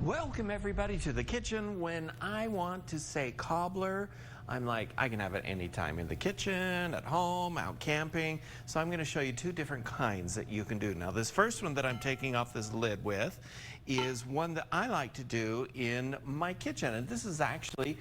Welcome everybody to the kitchen. When I want to say cobbler, I'm like, I can have it anytime in the kitchen, at home, out camping. So I'm going to show you two different kinds that you can do. Now this first one that I'm taking off this lid with is one that I like to do in my kitchen. And this is actually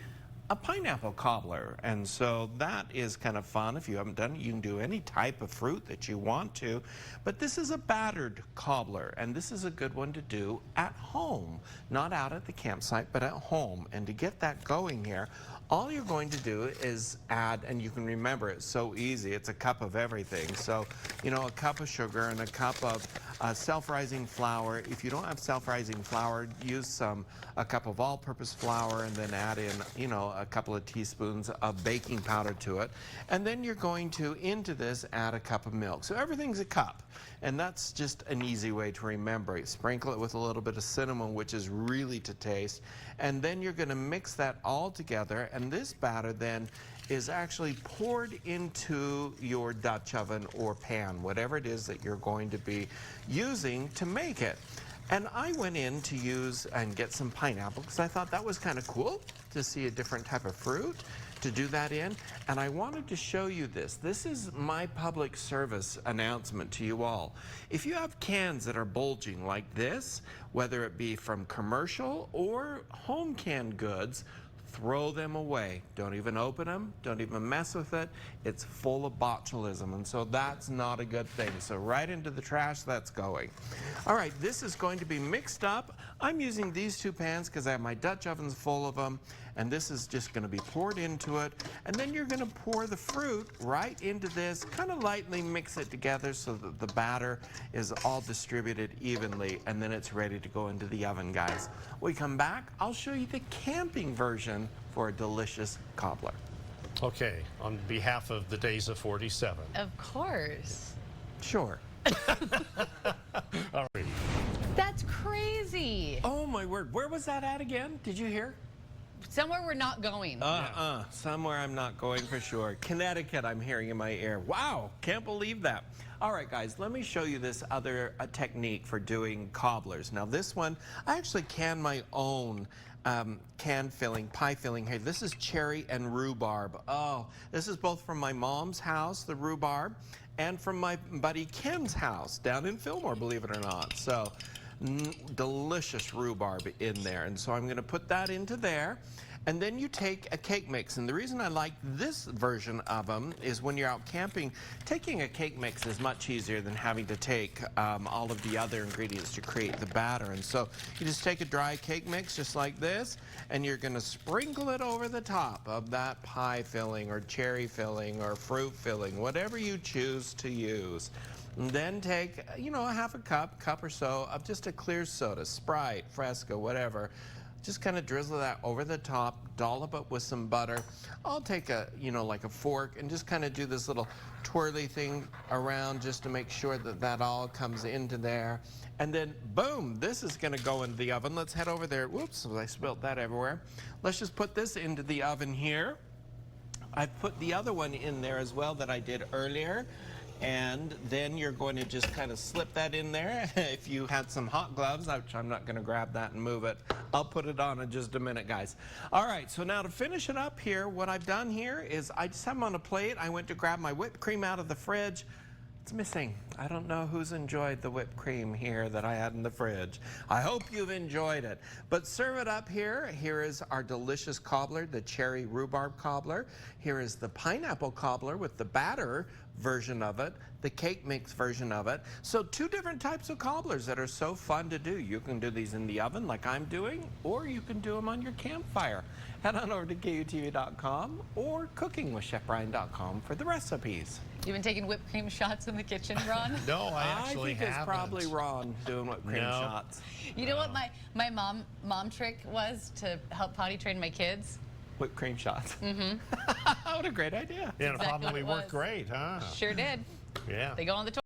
a pineapple cobbler, and so that is kind of fun. If you haven't done it, you can do any type of fruit that you want to, but this is a battered cobbler, and this is a good one to do at home, not out at the campsite, but at home. And to get that going here, all you're going to do is add, and you can remember it's so easy, it's a cup of everything. So, you know, a cup of sugar and a cup of self-rising flour. If you don't have self-rising flour, use a cup of all-purpose flour, and then add in, you know, a couple of teaspoons of baking powder to it. And then you're going to, into this, add a cup of milk. So everything's a cup. And that's just an easy way to remember it. Sprinkle it with a little bit of cinnamon, which is really to taste. And then you're going to mix that all together. And this batter then is actually poured into your Dutch oven or pan, whatever it is that you're going to be using to make it. And I went in to use and get some pineapple because I thought that was kind of cool to see a different type of fruit to do that in. And I wanted to show you this. This is my public service announcement to you all. If you have cans that are bulging like this, whether it be from commercial or home canned goods, throw them away. Don't even open them. Don't even mess with it. It's full of botulism, and so that's not a good thing. So right into the trash that's going. All right, this is going to be mixed up. I'm using these two pans because I have my Dutch ovens full of them, and this is just going to be poured into it. And then you're going to pour the fruit right into this, kind of lightly mix it together so that the batter is all distributed evenly, and then it's ready to go into the oven, guys. When we come back, I'll show you the camping version for a delicious cobbler. Okay, on behalf of the Days of 47. Of course. Sure. All right. That's crazy. Oh my word, where was that at again? Did you hear? Somewhere we're not going. Somewhere I'm not going for sure. Connecticut, I'm hearing in my ear. Wow, can't believe that. All right, guys, let me show you this other technique for doing cobblers. Now this one, I actually can my own can filling, pie filling here. This is cherry and rhubarb. Oh, this is both from my mom's house, the rhubarb, and from my buddy Ken's house down in Fillmore, believe it or not. So delicious rhubarb in there. And so I'm going to put that into there. And then you take a cake mix. And the reason I like this version of them is when you're out camping, taking a cake mix is much easier than having to take all of the other ingredients to create the batter. And so you just take a dry cake mix just like this, and you're going to sprinkle it over the top of that pie filling or cherry filling or fruit filling, whatever you choose to use. And then take, you know, a half a cup or so of just a clear soda, Sprite, Fresca, whatever. Just kind of drizzle that over the top, dollop it with some butter. I'll take a, you know, like a fork and just kind of do this little twirly thing around just to make sure that that all comes into there. And then, boom, this is going to go into the oven. Let's head over there. Whoops, I spilled that everywhere. Let's just put this into the oven here. I put the other one in there as well that I did earlier. And then you're going to just kind of slip that in there. If you had some hot gloves, which I'm not going to grab that and move it, I'll put it on in just a minute, guys. All right, so now to finish it up here, what I've done here is I just have them on a plate. I went to grab my whipped cream out of the fridge. It's missing. I don't know who's enjoyed the whipped cream here that I had in the fridge. I hope you've enjoyed it. But serve it up here. Here is our delicious cobbler, the cherry rhubarb cobbler. Here is the pineapple cobbler with the batter version of it, the cake mix version of it. So two different types of cobblers that are so fun to do. You can do these in the oven like I'm doing, or you can do them on your campfire. Head on over to KUTV.com or cookingwithchefbryan.com for the recipes. You've been taking whipped cream shots in the kitchen, Ron? No, I actually think haven't. It's probably Ron doing whipped cream shots. You know what my mom trick was to help potty train my kids? Whipped cream shots. Mm-hmm. What a great idea. Yeah, Exactly it probably worked great, huh? Sure did. Yeah. They go on the toilet.